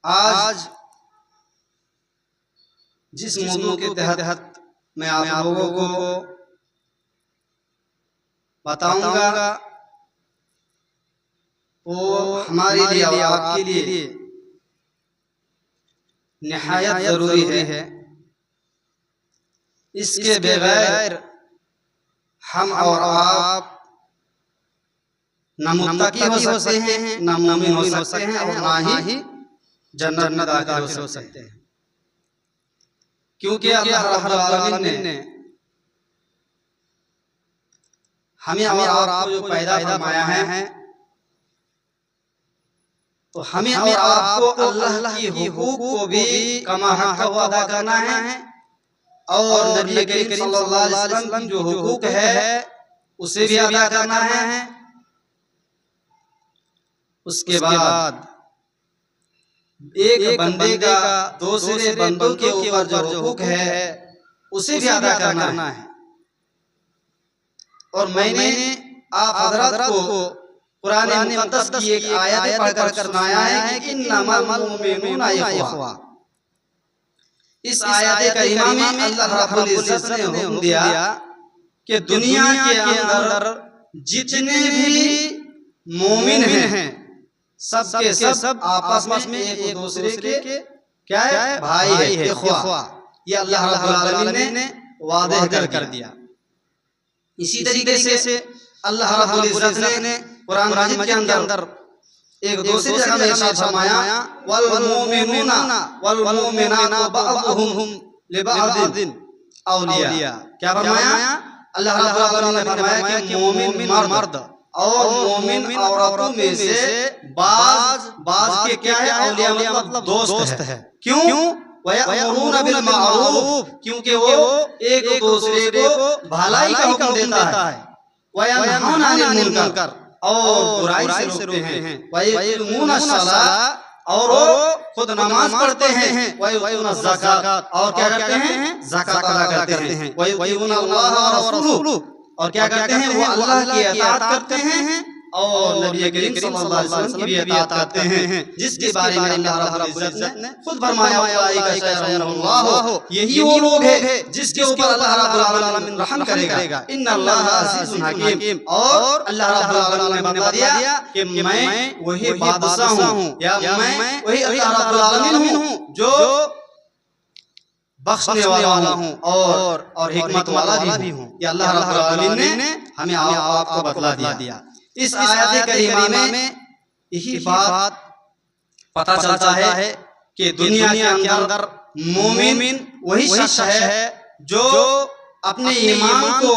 आज जिस मौजू के तहत मैं आप लोगों को बताऊंगा वो हमारे लिए और आपके लिए निहायत जरूरी है। इसके बगैर हम और आप न मुत्तकी हो सकते हैं, न मोमिन हो सकते हैं और ना ही जन्नत में दाखिल हो सकते हैं। क्योंकि अल्लाह रब्बुल आलमीन ने हमें और आपको जो पैदा फरमाया है तो हमें और आपको अल्लाह की हुकूक को भी कमा हक अदा करना है और नबी करीम सल्लल्लाहु अलैहि वसल्लम की जो हुकूक है उसे भी अदा करना है। उसके बाद एक बंदे का दूसरे बंदों के ऊपर जो हुकूक है उसे भी अदा करना है। और मैंने आप हज़रात को कुरान मुक़द्दस की एक आयत पढ़कर सुनाया है कि इन्नमल मुमिनूना इख़्वा। इस आयत करीमा में अल्लाह रब्बुल इज़्ज़त ने हुक्म दिया कि दुनिया के अंदर जितने भी मोमिन हैं सब के सब आपस में एक दूसरे के क्या है, भाई है, इख़्वा। ये अल्लाह रब्बुल आलमीन ने वादे कर दिया। इसी तरीके से अल्लाह रब्बुल इज़्ज़त ने कुरान मजीद के अंदर एक दूसरी जगह में इरशाद फरमाया वल मुमिनूना वल मुमिनातु बअदुहुम लिबअदिन औलिया। क्या फरमाया? अल्लाह रब्बुल आलमीन ने फरमाया कि मोमिन मर्द और मोमिन औरतों में से बाज के क्या है, औलिया मतलब दोस्त है। क्यों? वयअमुरूना बिल मारूफ, क्योंकि वो एक दूसरे को भलाई का हुक्म देता है। वयनहौना अनिल मुनकर, और बुराई से रोकते हैं। वयक़ीमूना अस्सलाह, और वो खुद नमाज पढ़ते हैं। वयुतूना ज़कात, और क्या करते हैं, ज़कात अदा करते हैं। वयुतीऊना अल्लाह व रसूलहु, और क्या करते हैं, वो अल्लाह की इताअत करते हैं और नबी करीम सल्लल्लाहु अलैहि वसल्लम की भी इताअत करते हैं। जिसके बारे में अल्लाह रब्बुल इज़्ज़त ने खुद फरमाया उलाइका सयरहमुल्लाह, यही वो लोग हैं जिसके ऊपर अल्लाह रब्बुल आलमीन रहम करेगा। इन्नल्लाह अज़ीज़ुन हकीम, और अल्लाह रब्बुल आलमीन ने बताया कि मैं वही बादशाह हूँ या मैं वही अल्लाह रब्बुल आलमीन हूँ जो बख्शने वाला हूँ और हिकमत वाला भी हूँ। ये अल्लाह रब्बुल आलमीन ने हमें आपको बतला दिया। इस आयत करीमा में यही बात पता चलता है कि दुनिया के अंदर मोमिन वही शख्स है जो अपने ईमान को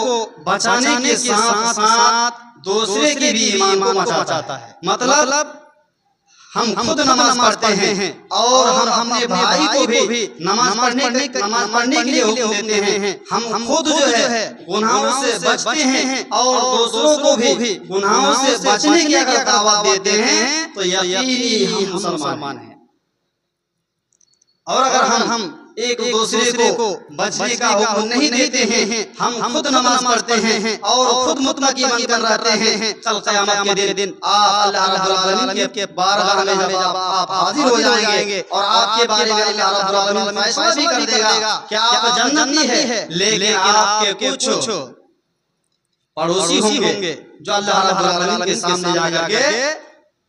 बचाने के साथ साथ दूसरे के भी ईमान को बचाता है। मतलब हम खुद नमाज पढ़ते हैं और हम अपने भाई को भी नमाज पढ़ने के लिए हुक्म देते हैं। हम खुद जो है गुनाहों से बचते हैं और दूसरों को भी गुनाहों से बचने की अगर दावत देते हैं तो यकीनी हम मुसलमान हैं। और अगर हम एक दूसरे को बचने का हुक्म नहीं देते हैं, हम खुद नमाज पढ़ते हैं और खुद मुत्तकी बनकर रहते हैं, कल क़यामत के दिन आप अल्लाह रब्बुल आलमीन के बारगाह में जब आप हाजिर हो जाएंगे और आपके बारे में अल्लाह रब्बुल आलमीन फैसला भी कर देगा कि आप जन्नती है, लेकिन आपके कुछ पड़ोसी होंगे जो अल्लाह रब्बुल आलमीन के सामने जाकर के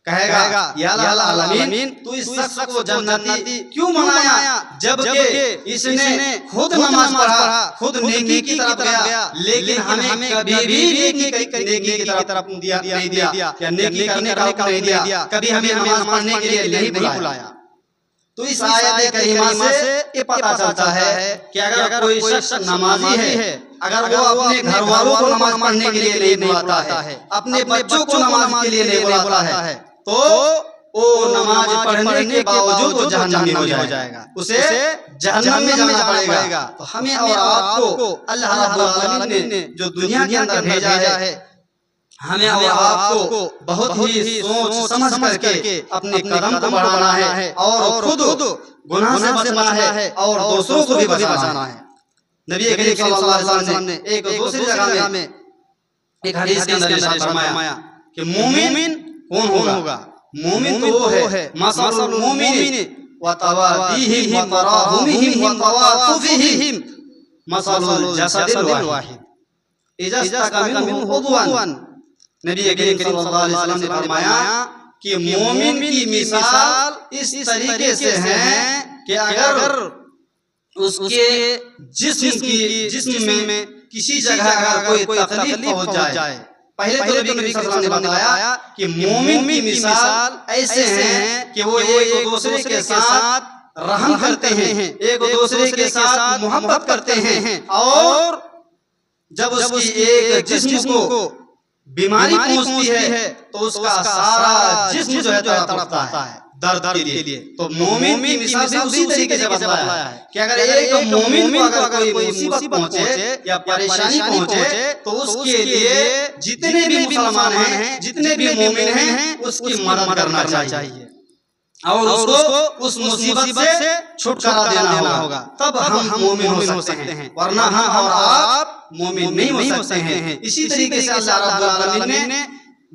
कहेगा या अल्लाह आलमीन तू इस शख्स को जन्नती क्यों बनाया, जबकि इसने खुद नमाज पढ़ा, खुद नेकी की तरफ गया, लेकिन हमें कभी भी नेकी की तरफ नहीं दिया या नेकी करने का हुक्म नहीं दिया, कभी हमें नमाज पढ़ने के लिए नहीं बुलाया। तो इस आयत करीमा से ये पता चलता है कि अगर कोई शख्स नमाजी है, अगर वो अपने घर वालों को नमाज पढ़ने के लिए नहीं बुलाता है, अपने बच्चों को नमाज के लिए नहीं बुलाता है, तो वो नमाज पढ़ने के बावजूद वो जहन्नमी हो जाएगा, उसे जहन्नम में जाना पड़ेगा। तो हमें और आपको अल्लाह रब्बुल आलमीन ने जो दुनिया के अंदर भेजा है, हमें और आपको बहुत ही सोच समझ करके अपने कदम को बढ़ाना है और खुद गुनाह से बचना है और दूसरों को भी बचाना है। नबी करीम सल्लल्लाहु अलैहि वसल्लम ने एक दूसरी जगह में एक हदीस के अंदर इरशाद फरमाया कि मोमिन कौन होगा? मोमिन तो वो है मसलुल मोमिन व तवादीहिम व तराहुमिहिम व तवातुफिहिम मसलुल जसदिल वाहिद इज़ा इस्तका मिन्हु उद्वन। नबी करीम सल्लल्लाहु अलैहि वसल्लम ने फरमाया कि मोमिन की मिसाल इस तरीके से है कि अगर उसके जिस्म में किसी जगह अगर कोई तकलीफ पहुंच जाए, पहले तो नबी सल्लल्लाहु अलैहि वसल्लम ने बताया कि मोमिन की मिसाल ऐसे हैं कि वो एक दूसरे के साथ रहम करते हैं, एक दूसरे के साथ मोहब्बत करते हैं, और जब उसकी एक जिस्म को बीमारी पहुंचती है तो उसका सारा जिस्म जो है तड़पता है दर्द के लिए। तो मोमिन की मिसाल से उसी तरीके से बताया है कि अगर एक मोमिन को अगर कोई मुसीबत पहुंचे या परेशानी पहुंचे तो उसके लिए जितने भी मुसलमान हैं, जितने भी मोमिन हैं, उसकी मदद करना चाहिए और उसको उस मुसीबत से छुटकारा देना होगा, तब हम मोमिन हो सकते हैं, वरना हम और आप मोमिन नहीं हो सकते हैं। इसी तरीके से अल्लाह रब्बुल आलमीन ने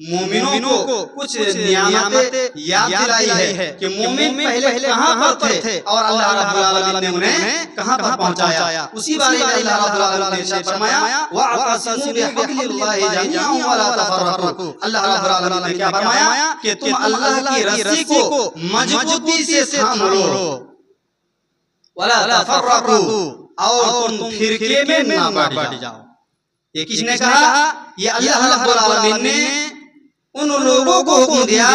मोमिनों को कुछ नियामतें याद दिलाई है कि मोमिन पहले कहां पर थे और अल्लाह रब्बुल आलमीन ने उन्हें कहां पर पहुंचाया। उसी बारे में अल्लाह रब्बुल आलमीन ने फरमाया वअतसिमू बिहब्लिल्लाहि जमीअन वला तफर्रकू। अल्लाह रब्बुल आलमीन ने क्या फरमाया कि तुम अल्लाह की रस्सी को मजबूती से थाम लो, वला तफर्रकू, और तुम फिरके में ना बढ़ जाओ। ये किसने कहा? ये अल्लाह रब्बुल आलमीन ने उन लोगों को हुक्म दिया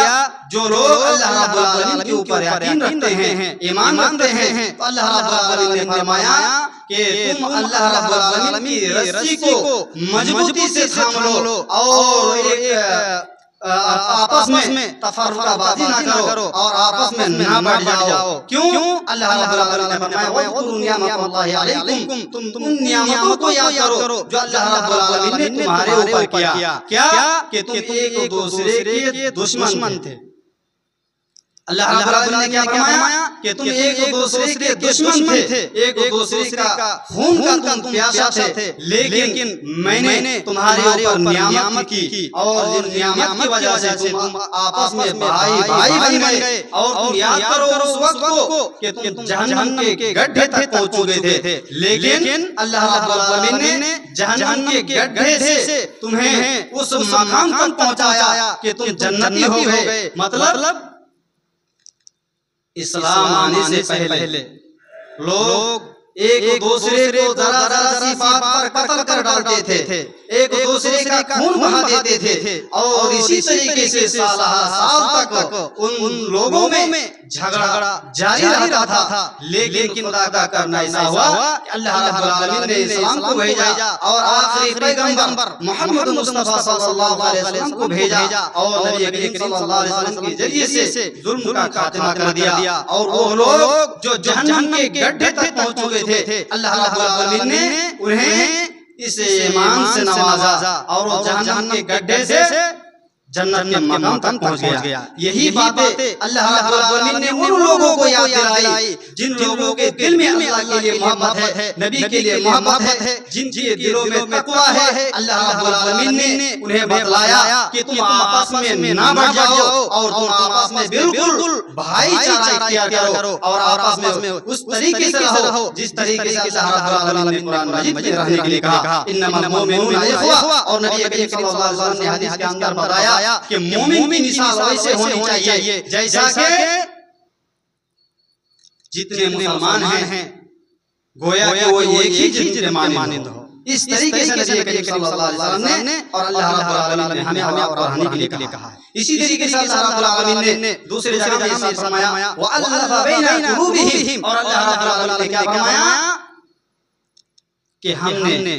जो लोग अल्लाह रब्बुल आलमीन के ऊपर यकीन रखते हैं, ईमान रखते हैं। तो अल्लाह रब्बुल आलमीन ने फरमाया कि तुम अल्लाह रब्बुल आलमीन की रस्सी को मजबूती से थाम लो और एक आपस में तफर्रुक़बाज़ी ना करो और आपस में ना बढ़ जाओ। क्यों? अल्लाह रब्बुल आलमीन ने फरमाया वज़कुरू निअमतल्लाहि अलैकुम, तुम उन नियामतों को याद करो जो अल्लाह रब्बुल आलमीन ने तुम्हारे ऊपर किया। क्या? कि तुम एक दूसरे के दुश्मन थे। अल्लाह रब्बुल आलमीन ने क्या फरमाया कि तुम एक दूसरे के दुश्मन थे, एक दूसरे का खून का तुम प्यासा थे, लेकिन मैंने तुम्हारे ऊपर नियामत की और नियामत की वजह से तुम आपस में भाई बन गए। और तुम याद करो उस वक्त को कि तुम जहन्नम के गड्ढे तक पहुंच चुके थे, लेकिन अल्लाह रब्बुल आलमीन ने जहन्नम के गड्ढे से तुम्हें उस मकाम तक पहुंचाया कि तुम जन्नती हो गए। मतलब इस्लाम आने से पहले लोग एक दूसरे को जरा सी बात पर कत्ल कर डालते थे, एक दूसरे का खून बहा देते थे, और इसी तरीके से साल तक उन लोगों में झगड़ा जारी रहता था। लेकिन खुदा का करना ऐसा हुआ कि अल्लाह रब्बुल आलमीन ने इस्लाम को भेजा और आखिरी पैगंबर मोहम्मद मुस्तफा सल्लल्लाहु अलैहि वसल्लम को भेजा और नबी करीम सल्लल्लाहु अलैहि वसल्लम के जरिए से जुल्म का खात्मा कर दिया। और वो लोग जो जहन्नम के गड्ढे तक पहुंच चुके थे, अल्लाह रब्बुल आलमीन ने उन्हें इस ईमान से नवाजा और जहन्नम के गड्ढे से जन्नत के मकाम तक पहुंच गया। यही बातें अल्लाह रब्बुल आलमीन ने उन लोगों को याद दिलाई जिन लोगों के दिल में अल्लाह के लिए मोहब्बत है, नबी के लिए मोहब्बत है, जिनके दिलों में तकवा है। अल्लाह रब्बुल आलमीन ने उन्हें बतलाया कि तुम आपस में ना बढ़ जाओ और तुम आपस में बिल्कुल भाईचारा किया करो और आपस में उस तरीके से रहो जिस तरीके से अल्लाह रब्बुल आलमीन ने कुरान मजीद में रहने के लिए कहा इन्नमल मुमिनूना इख्वा। और नबी करीम सल्लल्लाहु अलैहि वसल्लम ने हदीस के अंदर बताया कि मोमिन की मिसाल वैसे होनी चाहिए जैसा कि जितने मुसलमान हैं गोया कि वो एक ही चीज के मानिंद हो। इस तरीके से नबी करीम सल्लल्लाहु अलैहि वसल्लम ने और अल्लाह रब्बुल आलमीन ने हमें और रहने के लिए कहा है। इसी तरीके से अल्लाह रब्बुल आलमीन ने दूसरी जगह में इरशाद फरमाया वअल्लफ़ बैना क़ुलूबिहिम। और अल्लाह रब्बुल आलमीन ने क्या फरमाया कि हमने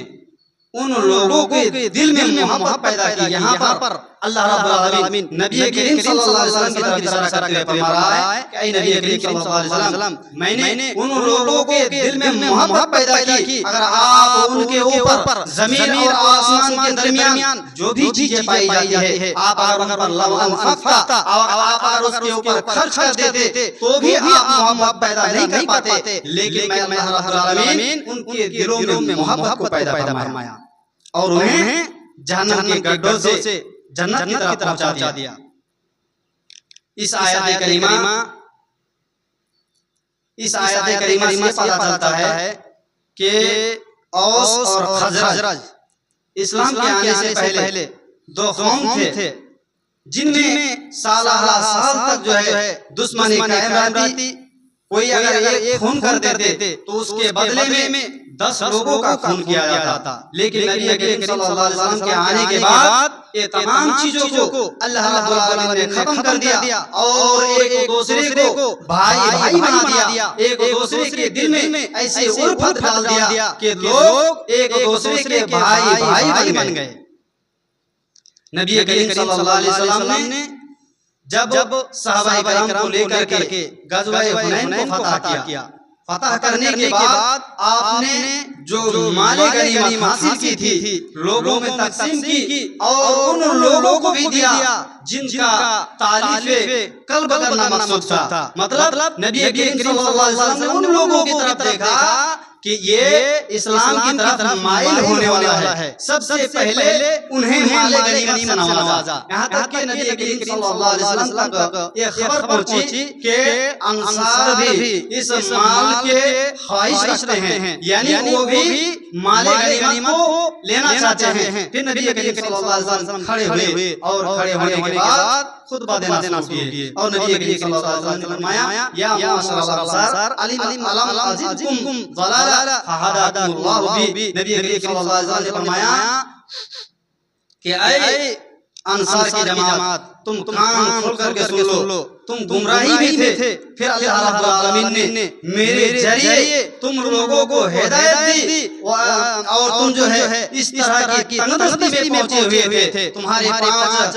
उन लोगों के दिल में मोहब्बत पैदा की। यहाँ पर अल्लाह रब्बुल आलमीन नबी करीम सल्लल्लाहु अलैहि वसल्लम की तरफ इशारा करते हुए फरमा रहा है कि ऐ नबी करीम सल्लल्लाहु अलैहि वसल्लम, मैंने उन लोगों के दिल में मोहब्बत पैदा की। अगर आप उनके ऊपर जमीन और आसमान के दरमियान जो भी चीजें पाई जाती है, आप अगर लवन फक्ता और आप अगर उसके ऊपर खर्च कर देते तो भी आप मोहब्बत पैदा नहीं कर पाते। लेकिन मैं अल्लाह रब्बुल आलमीन उनके दिलों में मोहब्बत को पैदा फरमाया और उन्हें जहन्नम के गड्ढों से जन्नत की तरफ पहुंचा दिया। इस आयत करीमा इस आयत करीमा से पता चलता है कि औस और खजरज इस्लाम के आने से पहले दो कौम थे जिनमें साल तक जो है दुश्मनी कायम रहती। कोई अगर एक खून कर देते तो उसके बदले में 10 लोगों का खून किया जाता। लेकिन नबी करीम सल्लल्लाहु अलैहि वसल्लम के आने के बाद ये तमाम चीजों को अल्लाह रब्बुल आलमीन ने खत्म कर दिया और एक दूसरे को भाई भाई बना दिया। एक दूसरे के दिल में ऐसी उल्फत डाल दिया कि लोग एक दूसरे के भाई भाई बन गए। नबी करीम सल्लल्लाहु अलैहि वसल्लम ने जब सहाबाए किराम को लेकर के गज़वा हुनैन को फतह किया, फतह करने के बाद आपने जो माले गनीमत हासिल की थी लोगों में तकसीम की और उन लोगों को भी दिया जिनका तारीफ कल्ब करना मकसूद था। मतलब नबी करीम सल्लल्लाहु अलैहि वसल्लम ने उन लोगों की तरफ देखा कि ये इस्लाम की तरफ माइल होने वाला है। सबसे पहले उन्हें माले गनीमत से नवाजा। यहाँ तक कि नबी करीम सल्लल्लाहु अलैहि वसल्लम तक ये खबर पहुंची कि अंसार भी इस माल के ख्वाहिश रखते हैं, यानी वो भी माले गनीमत को लेना चाहते हैं। फिर नबी करीम सल्लल्लाहु अलैहि वसल्लम खड़े हुए और खड़े होने के बाद खुतबा देना शुरू किए और नबी करीम सल्लल्लाहु अलैहि वसल्लम ने फरमाया, या माशरल अंसार अलम अज़िदकुम ज़लाला फहदाकुमुल्लाहु बी। नबी करीम सल्लल्लाहु अलैहि वसल्लम ने फरमाया कि ऐ अंसार की जमात, तुम कान खोल करके सुन लो, तुम गुमराही भी थे, फिर अल्लाह रब्बुल आलमीन ने मेरे जरिए तुम लोगों को हिदायत दी और तुम जो है इस तरह की तंगदस्ती में पहुंचे हुए थे। तुम्हारे पास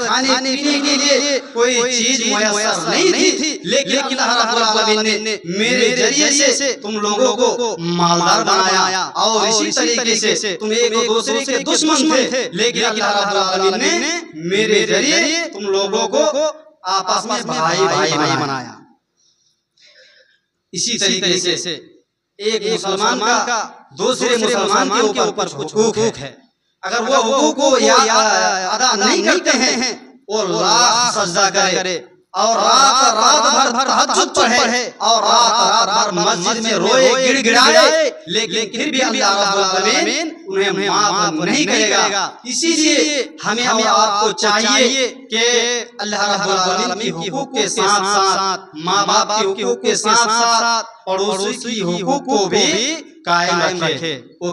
खाने पीने के लिए कोई चीज मुयस्सर नहीं थी, लेकिन अल्लाह रब्बुल आलमीन ने मेरे जरिए से तुम लोगों को मालदार बनाया और इसी तरीके से तुम एक दूसरे के दुश्मन थे, लेकिन अल्लाह रब्बुल आलमीन ने मेरे जरिए तुम लोगों को आपस में भाई भाई बनाया। इसी तरीके से एक मुसलमान का दूसरे मुसलमान के ऊपर कुछ हुकूक है, अगर वो हुकूक को अदा नहीं करते हैं वो लाख सजदा करे और रात भर तहज्जुद पढ़े और रात भर मस्जिद में रोए गिड़गिड़ाए, लेकिन फिर भी अल्लाह रब्बुल आलमीन उन्हें माफ नहीं करेगा। इसीलिए हमें आपको चाहिए कि अल्लाह रब्बुल आलमीन के हुकूक के साथ साथ, माँ बाप के हुकूक के साथ साथ पड़ोसी की हुकूक को भी कायम रखे। वो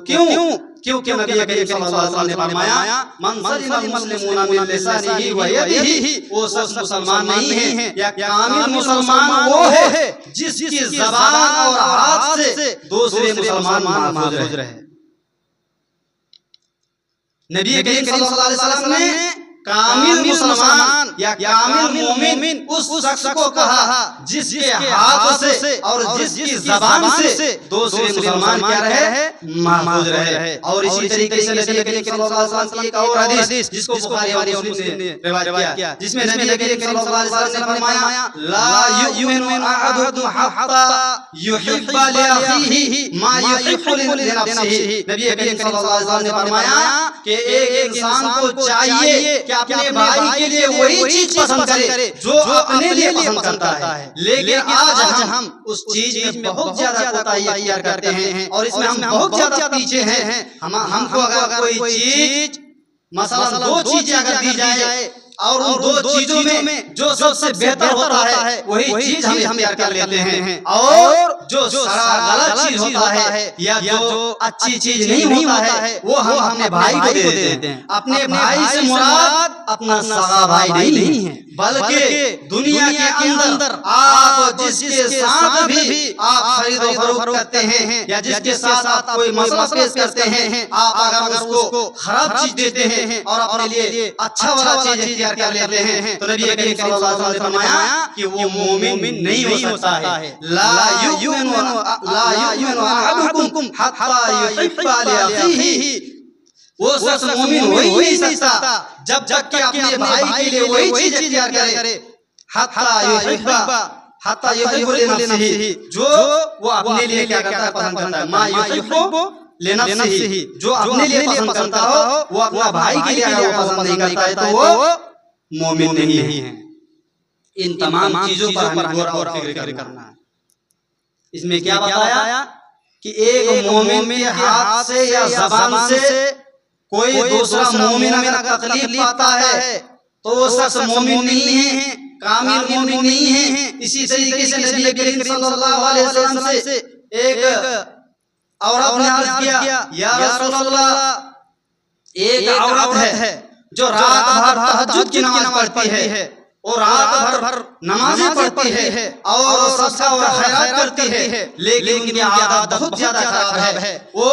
क्योंकि नबी करीम सल्लल्लाहु अलैहि वसल्लम ने फरमाया, मन सलिमल मुस्लिमूना मिन लिसानिही व यदिही, वो शख्स मुसलमान नहीं है या कामिल मुसलमान वो है जिसकी ज़बान और हाथ से दूसरे मुसलमान महफूज रहे। नबी करीम सल्लल्लाहु अलैहि वसल्लम ने कामिल मुसलमान या कामिल मोमिन उस शख्स को कहा जिसके हाथ से और जिसकी ज़बान से दूसरे मुसलमान क्या रहे, महफूज रहे। और इसी तरीके से नबी करीम सल्लल्लाहु अलैहि वसल्लम की एक और हदीस जिसको बुखारी और मुस्लिम ने रिवायत किया, जिसमें नबी करीम सल्लल्लाहु अलैहि वसल्लम ने फरमाया, ला युमिनु अहदुकुम हत्ता युहिब्बा लि अखीही मा युहिब्बु लिनफ्सिही। नबी करीम सल्लल्लाहु अलैहि वसल्लम ने फरमाया कि एक इंसान को चाहिए कि अपने भाई के लिए वही चीज पसंद करे जो अपने लिए पसंद करता है। लेकिन आज हम उस चीज में बहुत ज्यादा कोताही अख्तियार करते हैं और इसमें हम बहुत ज्यादा पीछे हैं। हमको अगर कोई चीज मसलन दो चीजें अगर दी जाए और उन दो चीजों में जो सबसे बेहतर होता है वही चीज हम इख्तियार कर लेते हैं, और जो गलत चीज होता है या जो अच्छी चीज नहीं होता है वो हम अपने भाई को दे देते हैं। अपने भाई से मुराद अपना सगा भाई नहीं है, बल्कि दुनिया के अंदर आप जिसके साथ भी आप खरीद फरोख्त करते हैं या जिसके साथ आप कोई मसला पेश करते हैं, आप अगर उसको खराब चीज देते हैं और अपने लिए अच्छा वाला चीज इख्तियार कर लेते हैं तो नबी करीम सल्लल्लाहु अलैहि वसल्लम ने फरमाया कि वो मोमिन नहीं हो सकता है। ला युमिनु अहदुकुम हत्ता युहिब्बा लि अखीही, वो शख्स मोमिन हो ही नहीं सकता जब तक कि अपने भाई के लिए वही चीज इख्तियार करे, हत्ता युहिब्बु लिनफ्सिही, जो वो अपने लिए क्या करता है, पसंद करता है, मा युहिब्बु लिनफ्सिही, जो अपने लिए पसंद करता हो वो अपना भाई के लिए अगर वो पसंद नहीं करता है तो वो मोमिन नहीं है। इन तमाम चीजों पर हमें गौर और फिक्र करना है। इसमें क्या बताया कि एक मोमिन के हाथ से या ज़बान से कोई दूसरा मोमिन अगर तकलीफ पाता है तो वो शख्स मोमिन नहीं है, कामिल मोमिन नहीं है। इसी तरीके से नबी करीम सल्लल्लाहु अलैहि वसल्लम से एक औरत ने अर्ज किया, या रसूलल्लाह, एक औरत है जो रात भर तहज्जुद की नमाज पढ़ती है और रात भर नमाज़ें पढ़ती है और सदका और खैरात करती है, लेकिन उनकी आदत बहुत ज्यादा खराब है। वो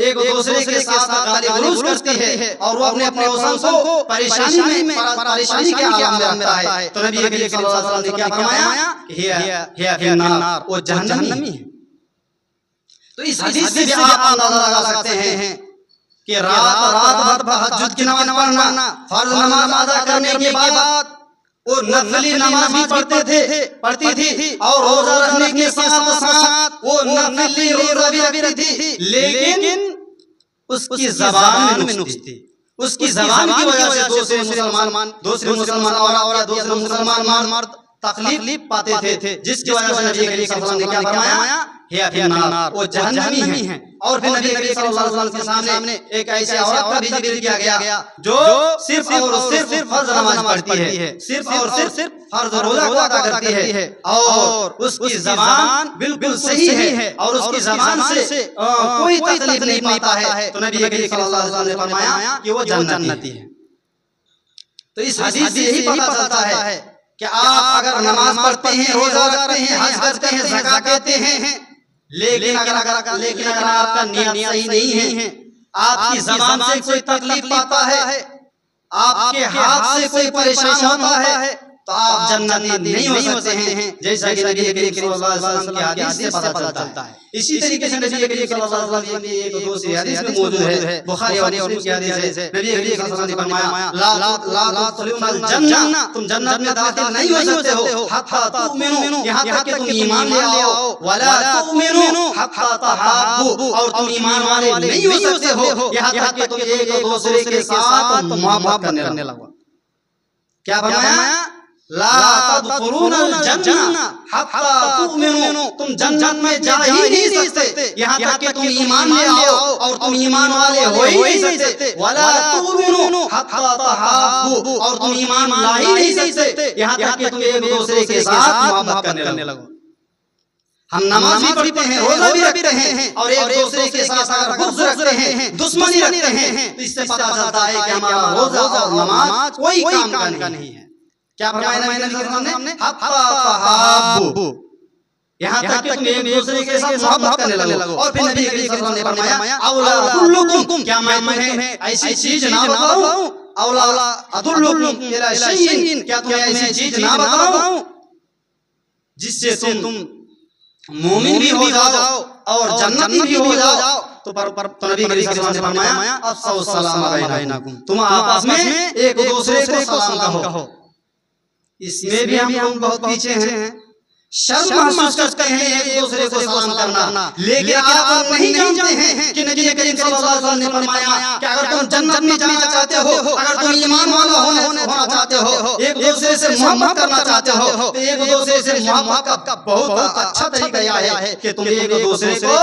एक दूसरे के साथ गाली गलौज करती है और वो अपने पड़ोसन को परेशानी के आलम में रखता है। तो नबी करीम सल्लल्लाहु अलैहि वसल्लम ने क्या फरमाया कि हिया फिन्नार, वो जहन्नमी है। तो इस हदीस से भी आप अंदाजा लगा सकते हैं कि रात भर तहज्जुद की नमाज पढ़ना, फर्ज नमाज अदा करने के बाद वो नफली नमाज भी पढ़ती थी और रोजा रखने के साथ साथ वो नफली रोजा भी रखती थी, लेकिन उसकी ज़बान में नुक्स थी। उसकी ज़बान की वजह से दूसरे मुसलमान और दूसरे मुसलमान मर्द तकलीफ पाते थे, जिसकी वजह से नबी करीम सल्लल्लाहु अलैहि वसल्लम ने क्या फरमाया, हिया फिन्नार, वो जहन्नमी है। और फिर नबी करीम सल्लल्लाहु अलैहि वसल्लम के सामने एक ऐसी औरत का भी जिक्र किया गया जो सिर्फ और सिर्फ फर्ज नमाज पढ़ती है, सिर्फ और सिर्फ फर्ज रोजा अदा करती है और उसकी ज़बान बिल्कुल सही है और उसकी ज़बान से कोई तकलीफ नहीं पाता है। तो नबी करीम सल्लल्लाहु अलैहि वसल्लम ने फरमाया कि वो जन्नती है। तो इस हदीस से यही पता चलता है कि आप अगर नमाज पढ़ते हैं, रोजा रखते हैं, हज करते हैं, ज़कात देते हैं, लेकिन अगर आपका नियत सही नहीं है, आपकी ज़बान से कोई तकलीफ पाता है, आपके हाथ से कोई परेशान होता है, तो आप जन्नती नहीं हो सकते हैं, जैसा कि नबी करीम सल्लल्लाहु अलैहि वसल्लम की हदीस से पता चलता है। इसी तरीके से नबी करीम सल्लल्लाहु अलैहि वसल्लम की एक दूसरी हदीस में मौजूद है, बुखारी और मुस्लिम की हदीस है। नबी करीम सल्लल्लाहु अलैहि वसल्लम ने फरमाया, ला तुदखिलुल जन्नह, तुम जन्नत में दाखिल नहीं हो सकते हो हत्ता तुमिनु, यहाँ तक कि तुम ईमान ले आओ, वला तुमिनु हत्ता तहाब्बु, और तुम ईमान वाले नहीं हो सकते हो यहाँ तक कि तुम एक दूसरे के साथ मोहब्बत करने लगो। क्या फरमाया, ला तदखुलूनल जन्नह हत्ता तुमिनु, तुम जन्नत में जा ही नहीं सकते यहाँ तक कि तुम ईमान ले आओ और तुम ईमान वाले हो ही नहीं सकते। वला तुमिनु हत्ता तहाब्बु, और तुम ईमान ला ही नहीं सकते यहाँ तक कि तुम एक दूसरे के साथ मोहब्बत करने लगो। हम नमाज भी पढ़ते हैं, रोजा भी रखते हैं और एक दूसरे के साथ अगर बुग़्ज़ रखते हैं, दुश्मनी रखते हैं, तो इससे पता चलता है कि हमारा रोजा और नमाज कोई काम का नहीं है। क्या फरमाया नबी करीम सल्लल्लाहु अलैहि वसल्लम ने, हत्ता तहाब्बु, यहाँ तक कि तुम एक दूसरे के साथ मोहब्बत करने लगो। और फिर नबी करीम सल्लल्लाहु अलैहि वसल्लम ने फरमाया, औला अदुल्लुकुम, क्या मैं तुम्हें ऐसी चीज ना बताऊं, औला अदुल्लुकुम इला शैइन, क्या तुम्हें ऐसी चीज ना बताऊं जिससे तुम मोमिन भी हो जाओ और जन्नती भी हो जाओ। तो नबी करीम सल्लल्लाहु अलैहि वसल्लम ने फरमाया, अफ़्शु सलाम बैनकुम, तुम आपस में एक दूसरे को सलाम कहो। इसमें भी हम लोग बहुत पीछे हैं, शर्म महसूस करते हैं एक दूसरे को सलाम करना, लेकिन आप नहीं जानते हैं कि नबी करीम सल्लल्लाहु अलैहि वसल्लम ने फरमाया कि अगर तुम जन्नत में जाना चाहते हो, अगर तुम ईमान वाला होना चाहते हो, एक दूसरे से मोहब्बत करना चाहते हो, तो एक दूसरे से मोहब्बत का बहुत अच्छा तरीका यह है कि तुम एक दूसरे को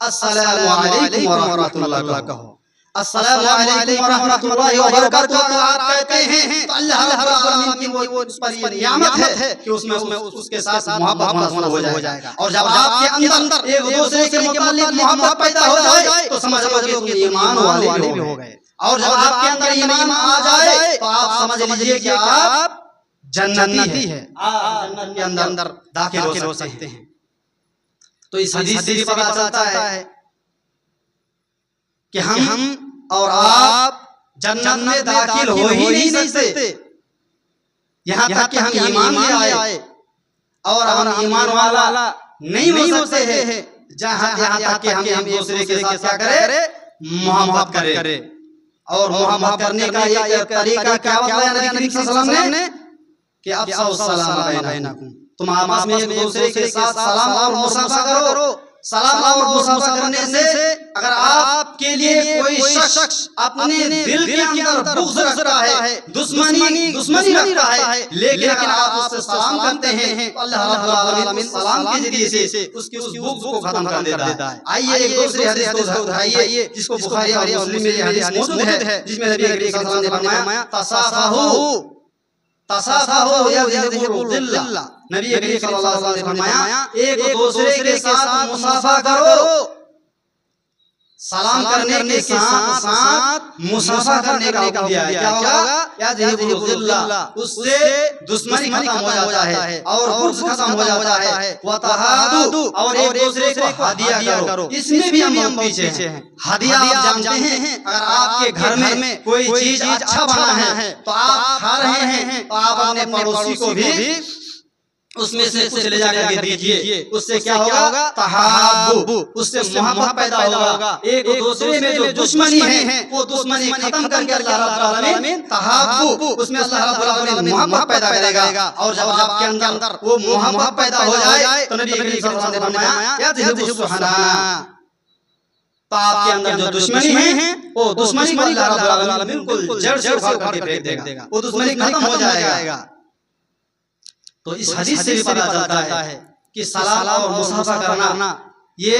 अस्सलामु अलैकुम व रहमतुल्लाह कहो। अस्सलामु अलैकुम व रहमतुल्लाहि व बरकातहू आप कहते हैं तो अल्लाह रब्बुल आलमीन की वो उस पर नियामत है कि उसमें उसके साथ मोहब्बत होना हो जाएगा। और जब आपके अंदर एक दूसरे के मुताल्लिक मोहब्बत पैदा हो जाए तो समझ लो कि तुम ईमान वाले भी हो गए। और जब आपके अंदर ईमान आ जाए तो आप समझ लीजिए कि आप जन्नती है, आप जन्नत के अंदर दाखिल हो सकते हैं। तो इस हदीस से भी पता चलता है कि हम और आप जन्नत में दाखिल हो ही नहीं सकते यहाँ तक कि हम ईमान ले आए, और हम ईमान वाला नहीं हो सकते हैं जहाँ तक कि हम एक दूसरे के साथ क्या करें, मोहब्बत करें। और मोहब्बत करने का एक तरीका क्या बताया नबी करीम सल्लल्लाहु अलैहि वसल्लम ने कि अफ़्शु सलाम बैनकुम, तुम आपस में एक दूसरे के साथ सलाम और मुसाफा करो। सलाम और मुसाफा करने से अगर आपके लिए कोई शख्स अपने दिल के अंदर बुग़्ज़ रखता है, दुश्मनी रखता है, लेकिन अगर आप उससे सलाम करते हैं तो अल्लाह रब्बुल आलमीन सलाम के जरिए से उसकी उस बुग़्ज़ को खत्म कर देता है। आइए एक दूसरे हदीस को उठाइए जिसको बुखारी और मुस्लिम में यह हदीस मौजूद है, जिसमें नबी करीम सल्लल्लाहु अलैहि वसल्लम ने फरमाया तसाफहू यज़हिबुल ज़िल्ला। नबी करीम सल्लल्लाहु अलैहि वसल्लम ने फरमाया एक दूसरे के साथ मुसाफा करो। सलाम करने के साथ साथ मुसाफा करने का हुक्म दिया है। क्या होगा? यज़हिबुल ज़िल्ला, उससे दुश्मनी खत्म हो जाता है और बुग़्ज़ खत्म हो जाता है। व तहादू, और एक दूसरे को हदिया करो। इसमें भी हम पीछे हैं। हदिया आप जानते हैं, अगर आपके घर में कोई चीज अच्छा बना है तो आप खा रहे हैं तो आप अपने पड़ोसी को भी उसमें से कुछ ले जाकर के दीजिए। उससे क्या होगा? तहाब्बु, उससे मोहब्बत पैदा होगा। एक दूसरे में जो दुश्मनी है वो दुश्मनी खत्म करके अल्लाह रब्बुल आलमीन तहाब्बु, उसमें अल्लाह रब्बुल आलमीन मोहब्बत पैदा करेगा। और जब आपके अंदर वो मोहब्बत पैदा हो जाए तो नबी करीम सल्लल्लाहु अलैहि वसल्लम ने फरमाया यज़हिबु सुहना, तो आपके अंदर जो दुश्मनी है वो दुश्मनी को अल्लाह रब्बुल आलमीन बिल्कुल जड़ से उखाड़ करके फेंक देगा, वो दुश्मनी खत्म हो जाएगा। तो इस हदीस से भी पता चलता है कि सलाम और मुसाफा करना ये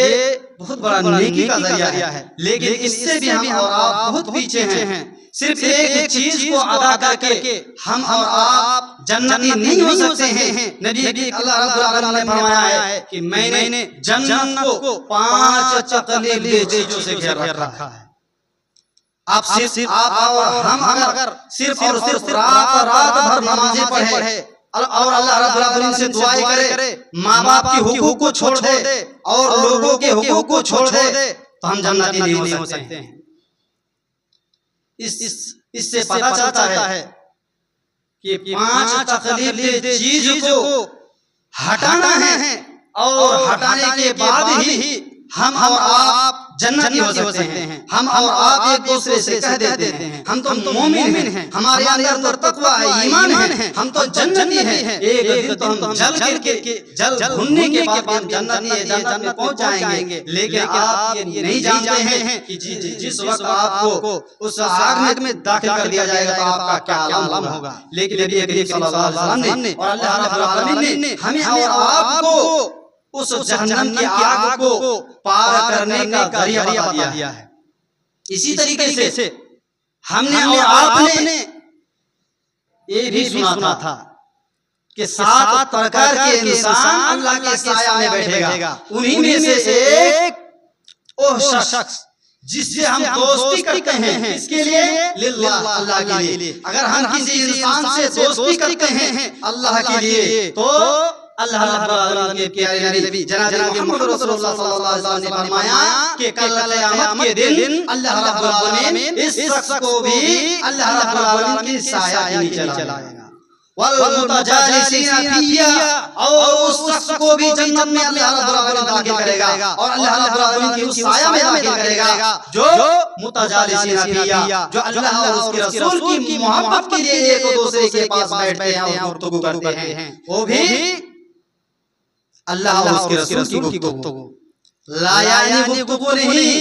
बहुत बड़ा नेकी का जरिया है। लेकिन इससे भी हम और आप बहुत पीछे हैं। सिर्फ एक चीज को अदा करके हम और आप जन्नती नहीं हो सकते हैं। नबी अल्लाह रब्बुल आलमीन ने फरमाया है कि मैंने जन्नत को 5 तकलीफ चीजों से घेर रखा है। आप और हम अगर सिर्फ और सिर्फ रात भर नमाज़ें पढ़े और अल्लाह रब्बुल आलमीन से दुआएं करे, माँ बाप के हुकूक को छोड़ दे और लोगों के हुकूक को छोड़ दे, तो हम जन्नती नहीं हो सकते हैं। इससे पता चलता है कि 5 तकलीफ चीज को हटाना है और हटाने के बाद ही हम और आप जन्नती हो सकते हैं। हम और आप एक दूसरे से कह देते हैं हम तो मोमिन हैं, हमारे अंदर तो तक़वा है, ईमान है, हम तो जन्नती हैं। एक दिन तो हम जल भुनने के बाद हम जन्नत पहुंच जाएंगे। लेकिन आप ये नहीं जानते हैं कि जिस वक्त आपको उस आग में दाखिल कर दिया जाएगा तो आपका क्या आलम होगा। लेकिन नबी करीम सल्लल्लाहु अलैहि वसल्लम ने और अल्लाह रब्बुल आलमीन ने हमें और आपको उस जहन्नम की आग को पार करने का जरिया बता दिया है। इसी तरीके से हमने और आपने ये भी सुना था कि 7 प्रकार के इंसान अल्लाह के साया में बैठेगा। उन्हीं में से एक वो शख्स जिससे हम दोस्ती करते हैं, इसके लिए लिल्लाह, अल्लाह के लिए। अगर हम किसी इंसान से दोस्ती करते हैं अल्लाह के लिए तो अल्लाह रब्बुल आलमीन के प्यारे नबी जनाब मुहम्मद रसूलुल्लाह सल्लल्लाहु अलैहि वसल्लम ने फरमाया कि कल क़यामत के दिन अल्लाह रब्बुल आलमीन इस शख्स को भी अल्लाह रब्बुल आलमीन के साया के नीचे लाएगा। वल मुतजालिसीना फिया, और उस शख्स को भी जन्नत में अल्लाह रब्बुल आलमीन दाखिल करेगा और अल्लाह रब्बुल आलमीन की उस साया में दाखिल करेगा जो मुतजालिसीना फिया, जो अल्लाह और उसके रसूल की मोहब्बत के लिए एक दूसरे के पास बैठते हैं और गुफ्तगू करते हैं। वो भी अल्लाह और उसके रसूल की गुफ्तगू, ला यानी गुफ्तगू नहीं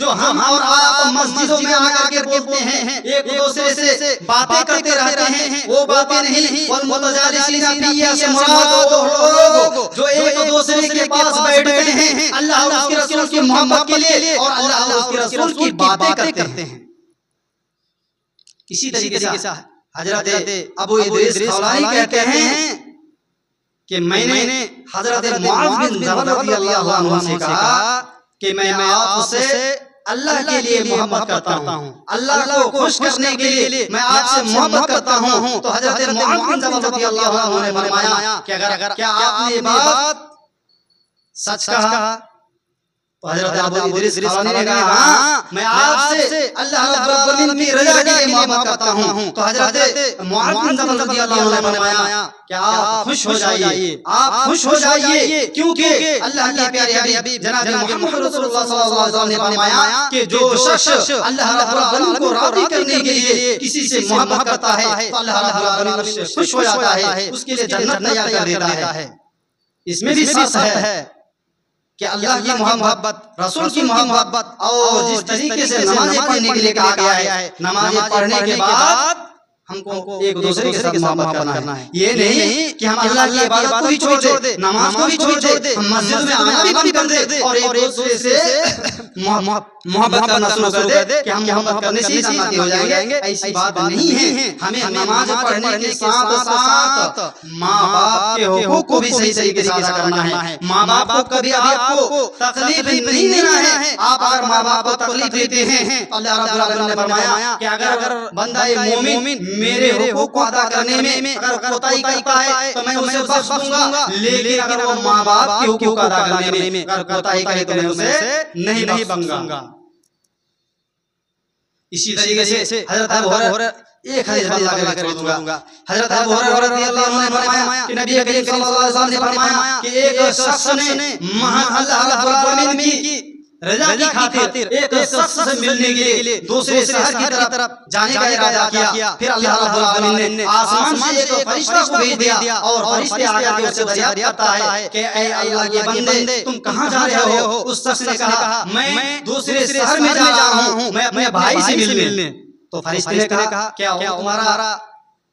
जो हम और आप मस्जिदों में आकर बोलते हैं, एक दूसरे से बातें करते रहते हैं, वो बातें नहीं। वल मुतजालिसीना फिया से मुराद वो लोग जो एक दूसरे के पास बैठते हैं अल्लाह और उसके रसूल की मोहब्बत के लिए और अल्लाह और उसके रसूल की बातें करते हैं। इसी तरीके से हजरत अबू इदरीस खौलानी कहते हैं कि मैंने हजरत मुआज़ बिन जबल रज़ियल्लाहु अन्हु से कहा कि मैं आपसे अल्लाह के लिए मोहब्बत करता हूँ, अल्लाह को खुश करने के लिए मैं आपसे मोहब्बत करता हूँ। तो हजरत मुआज़ बिन जबल रज़ियल्लाहु अन्हु ने फरमाया कि अगर क्या आपने ये बात सच कहा? तो हजरत अबू इदरीस खौलानी ने कहा हाँ, मैं आपसे अल्लाह रब्बुल आलमीन की रज़ा के लिए मोहब्बत करता हूँ। तो हजरत मुआज़ बिन जबल रज़ियल्लाहु अन्हु ने फरमाया कि आप खुश हो जाइए, आप खुश हो जाइए, क्योंकि अल्लाह के प्यारे हबीब जनाब मुहम्मद रसूलुल्लाह सल्लल्लाहु अलैहि वसल्लम ने फरमाया कि जो शख्स अल्लाह रब्बुल आलमीन को राज़ी करने के लिए किसी से मोहब्बत करता है तो अल्लाह रब्बुल आलमीन उससे खुश हो जाता है, उसके लिए जन्नत तैयार कर देता है। इसमें भी सच है कि अल्लाह की मोहब्बत, रसूल की मोहब्बत और जिस तरीके से नमाज़ें पढ़ने के लिए कहा गया है, नमाज़ें पढ़ने के बाद हमको एक दूसरे के साथ मोहब्बत करना है। ये नहीं कि हम अल्लाह की इबादत को भी छोड़ दे, नमाज को भी छोड़ दे, हम मस्जिद में आना भी बंद कर दे और एक दूसरे से मोहब्बत करना शुरू कर दे कि हम मोहब्बत करने से ही जन्नती हो जाएंगे। ऐसी बात नहीं है। हमें नमाज पढ़ने के साथ साथ माँ बाप के हुकूक को भी सही तरीके से अदा करना है। माँ बाप को कभी आपको तकलीफ नहीं देना है। आप अगर माँ बाप को तकलीफ देते हैं, अल्लाह रब्बुल आलमीन ने फरमाया कि अगर बंदा मोमिन मेरे हुकूक को अदा करने में अगर कोताही करता है तो मैं उसे बख्श दूंगा, लेकिन अगर वो माँ बाप के हुकूक अदा करने में अगर कोताही करे तो मैं उसे नहीं बख्शूंगा। इसी तरीके से हज़रत अबू हुरैरा, एक हदीस आगे छोड़ दूंगा। हज़रत अबू हुरैरा रज़ियल्लाहु अन्हु ने फरमाया कि नबी करीम सल्लल्लाहु अलैहि वसल्लम ने फरमाया कि एक शख्स ने महान अल्लाह रब्बुल आलमीन की रजा की खातिर एक शख्स से मिलने के लिए दूसरे शहर की तरफ जाने का इरादा किया। फिर अल्लाह रब्बुल आलमीन ने आसमान से एक फरिश्ता को भेज दिया और फरिश्ते आकर उससे दरियाफ्त करता है कि ऐ अल्लाह के बंदे, तुम कहां जा रहे हो? उस शख्स ने कहा, मैं दूसरे शहर में जा रहा हूं, मैं अपने भाई से मिलने। तो फरिश्ते ने कहा, क्या वो तुम्हारा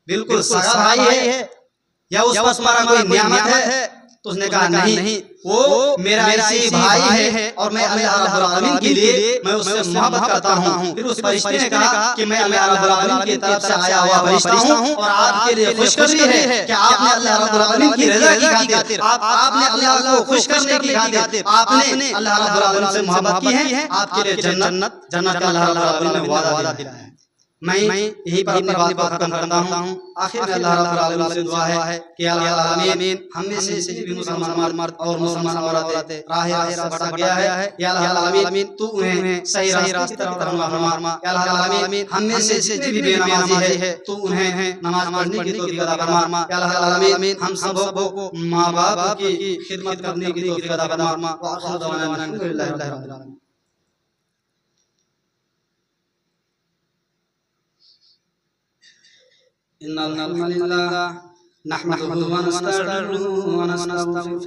बिल्कुल सगा भाई है या उस पर तुम्हारा कोई नियामत है? तो उसने कहा, नहीं, वो मेरा ऐसे भाई है और मैं अल्लाह रब्बुल आलमीन के लिए मैं उससे मोहब्बत करता हूँ। फिर उस फरिश्ते ने कहा कि मैं अल्लाह रब्बुल आलमीन की तरफ से आया हुआ फरिश्ता हूँ और आपके लिए खुशखबरी है कि आपने अल्लाह रब्बुल आलमीन की रज़ा की खातिर, आपने अल्लाह को खुश करने की खातिर आपने अल्लाह रब्बुल आलमीन से मोहब्बत की है, आपके लिए जन्नत का अल्लाह रब्बुल आलमीन ने वादा दिया है। मैं यही पर अपनी बात खत्म करता हूँ। आखिर में अल्लाह रब्बुल आलमीन से दुआ है कि अल्लाह आमीन हम में से जितने मुसलमान मर्द और मुसलमान औरतें राह रास्त भटक गया है, या अल्लाह आमीन तू उन्हें सही रास्ते की तरफ फरमा। या अल्लाह आमीन हम में से जितने भी बेनमाजी है तू उन्हें नमाज पढ़ने की तौफीक अता फरमा। या अल्लाह आमीन हम सबको माँ बाप की खिदमत करने की तौफीक अता फरमा। व आखिरु दअवाना अल्हम्दुलिल्लाहि रब्बिल आलमीन। इन्नल हम्दुलिल्लाह नहमदुहु व नस्तईनुहु व नस्तगफिरुह।